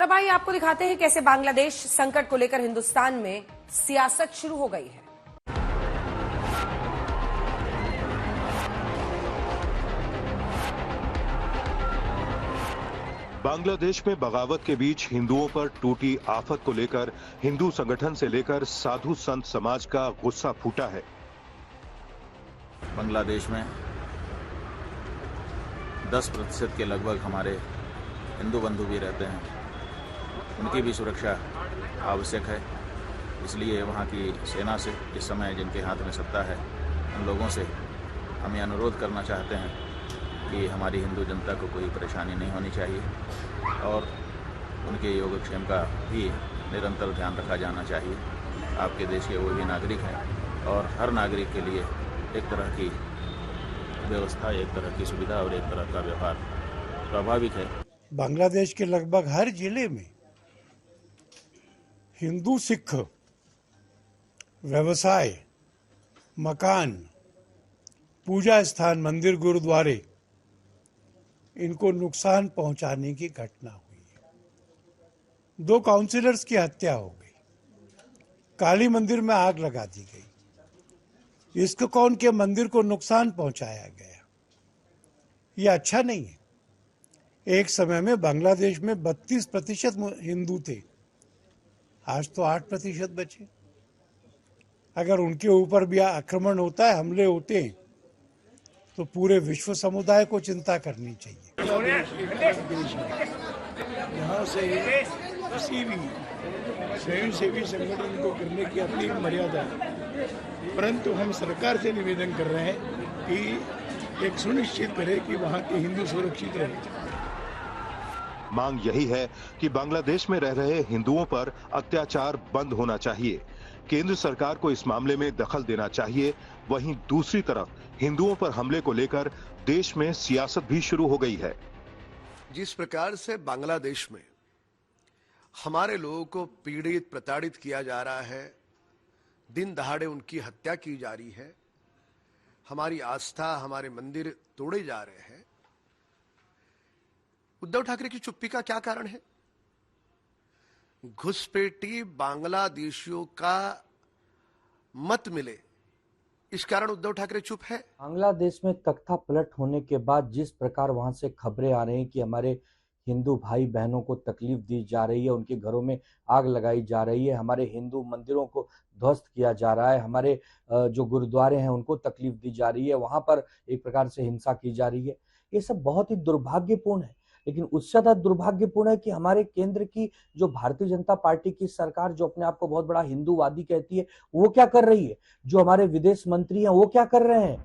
अब आइए आपको दिखाते हैं कैसे बांग्लादेश संकट को लेकर हिंदुस्तान में सियासत शुरू हो गई है। बांग्लादेश में बगावत के बीच हिंदुओं पर टूटी आफत को लेकर हिंदू संगठन से लेकर साधु संत समाज का गुस्सा फूटा है। बांग्लादेश में 10% के लगभग हमारे हिंदू बंधु भी रहते हैं, उनकी भी सुरक्षा आवश्यक है। इसलिए वहाँ की सेना से इस समय जिनके हाथ में सत्ता है, उन लोगों से हम ये अनुरोध करना चाहते हैं कि हमारी हिंदू जनता को कोई परेशानी नहीं होनी चाहिए और उनके योगक्षेम का भी निरंतर ध्यान रखा जाना चाहिए। आपके देश के वो भी नागरिक हैं और हर नागरिक के लिए एक तरह की व्यवस्था, एक तरह की सुविधा और एक तरह का व्यवहार स्वाभाविक है। बांग्लादेश के लगभग हर जिले में हिंदू सिख व्यवसाय, मकान, पूजा स्थान, मंदिर, गुरुद्वारे, इनको नुकसान पहुंचाने की घटना हुई है। 2 काउंसिलर्स की हत्या हो गई, काली मंदिर में आग लगा दी गई, इस्कॉन के मंदिर को नुकसान पहुंचाया गया। यह अच्छा नहीं है। एक समय में बांग्लादेश में 32% हिंदू थे, आज तो 8% बचे। अगर उनके ऊपर भी आक्रमण होता है, हमले होते हैं, तो पूरे विश्व समुदाय को चिंता करनी चाहिए। यहाँ से किसी भी स्वयंसेवी संगठन को करने की अपनी मर्यादा है, परंतु हम सरकार से निवेदन कर रहे हैं कि एक सुनिश्चित करे कि वहाँ के हिंदू सुरक्षित रहे। मांग यही है कि बांग्लादेश में रह रहे हिंदुओं पर अत्याचार बंद होना चाहिए। केंद्र सरकार को इस मामले में दखल देना चाहिए। वहीं दूसरी तरफ हिंदुओं पर हमले को लेकर देश में सियासत भी शुरू हो गई है। जिस प्रकार से बांग्लादेश में हमारे लोगों को पीड़ित, प्रताड़ित किया जा रहा है, दिन दहाड़े उनकी हत्या की जा रही है, हमारी आस्था, हमारे मंदिर तोड़े जा रहे हैं, उद्धव ठाकरे की चुप्पी का क्या कारण है? घुसपैठी बांग्लादेशियों का मत मिले, इस कारण उद्धव ठाकरे चुप है। बांग्लादेश में तख्ता पलट होने के बाद जिस प्रकार वहां से खबरें आ रही हैं कि हमारे हिंदू भाई बहनों को तकलीफ दी जा रही है, उनके घरों में आग लगाई जा रही है, हमारे हिंदू मंदिरों को ध्वस्त किया जा रहा है, हमारे जो गुरुद्वारे हैं उनको तकलीफ दी जा रही है, वहां पर एक प्रकार से हिंसा की जा रही है, ये सब बहुत ही दुर्भाग्यपूर्ण है। लेकिन उससे ज्यादा दुर्भाग्यपूर्ण है कि हमारे केंद्र की जो भारतीय जनता पार्टी की सरकार, जो अपने आप को बहुत बड़ा हिंदूवादी कहती है, वो क्या कर रही है? जो हमारे विदेश मंत्री हैं वो क्या कर रहे हैं?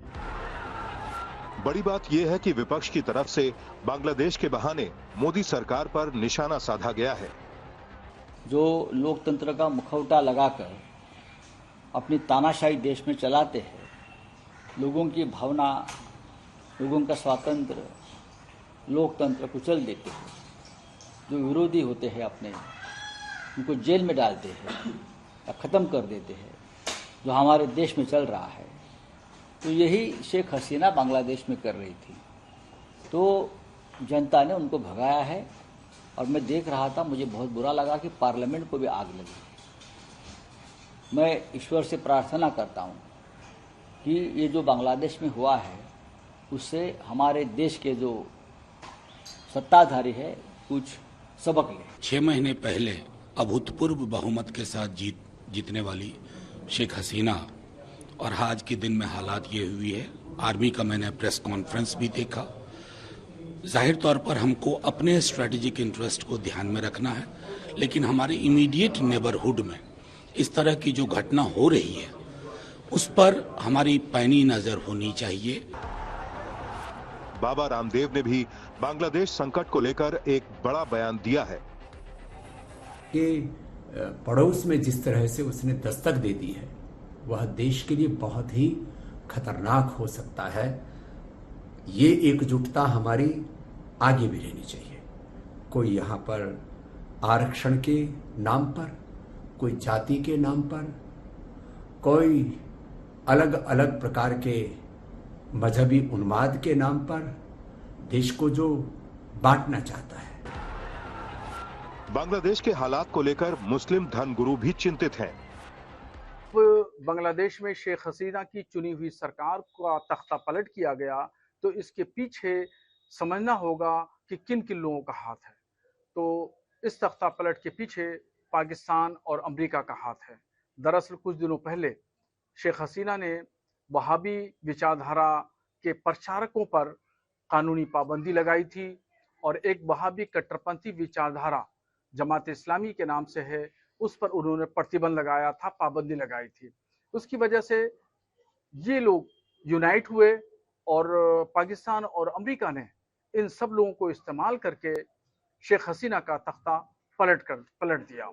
बड़ी बात यह है कि विपक्ष की तरफ से बांग्लादेश के बहाने मोदी सरकार पर निशाना साधा गया है। जो लोकतंत्र का मुखौटा लगाकर अपनी तानाशाही देश में चलाते हैं, लोगों की भावना, लोगों का स्वातंत्र, लोकतंत्र कुचल देते हैं, जो विरोधी होते हैं अपने उनको जेल में डालते हैं या ख़त्म कर देते हैं, जो हमारे देश में चल रहा है। तो यही शेख हसीना बांग्लादेश में कर रही थी, तो जनता ने उनको भगाया है। और मैं देख रहा था, मुझे बहुत बुरा लगा कि पार्लियामेंट को भी आग लगी। मैं ईश्वर से प्रार्थना करता हूँ कि ये जो बांग्लादेश में हुआ है उससे हमारे देश के जो सत्ताधारी है कुछ सबक ले। 6 महीने पहले अभूतपूर्व बहुमत के साथ जीतने वाली शेख हसीना और आज के दिन में हालात ये हुई है। आर्मी का मैंने प्रेस कॉन्फ्रेंस भी देखा। जाहिर तौर पर हमको अपने स्ट्रेटेजिक इंटरेस्ट को ध्यान में रखना है, लेकिन हमारे इमीडिएट नेबरहुड में इस तरह की जो घटना हो रही है उस पर हमारी पैनी नजर होनी चाहिए। बाबा रामदेव ने भी बांग्लादेश संकट को लेकर एक बड़ा बयान दिया है कि पड़ोस में जिस तरह से उसने दस्तक दे दी है वह देश के लिए बहुत ही खतरनाक हो सकता है। ये एकजुटता हमारी आगे भी रहनी चाहिए। कोई यहाँ पर आरक्षण के नाम पर, कोई जाति के नाम पर, कोई अलग अलग प्रकार के मजहबी उन्माद के नाम पर देश को जो बांटना चाहता है। बांग्लादेश के हालात को लेकर मुस्लिम धर्मगुरु भी चिंतित हैं। बांग्लादेश में शेख हसीना की चुनी हुई सरकार का तख्ता पलट किया गया तो इसके पीछे समझना होगा कि किन किन लोगों का हाथ है। तो इस तख्ता पलट के पीछे पाकिस्तान और अमेरिका का हाथ है। दरअसल कुछ दिनों पहले शेख हसीना ने वहाबी विचारधारा के प्रचारकों पर कानूनी पाबंदी लगाई थी और एक वहाबी कट्टरपंथी विचारधारा जमात इस्लामी के नाम से है, उस पर उन्होंने प्रतिबंध लगाया था, पाबंदी लगाई थी। उसकी वजह से ये लोग यूनाइट हुए और पाकिस्तान और अमेरिका ने इन सब लोगों को इस्तेमाल करके शेख हसीना का तख्ता पलट दिया।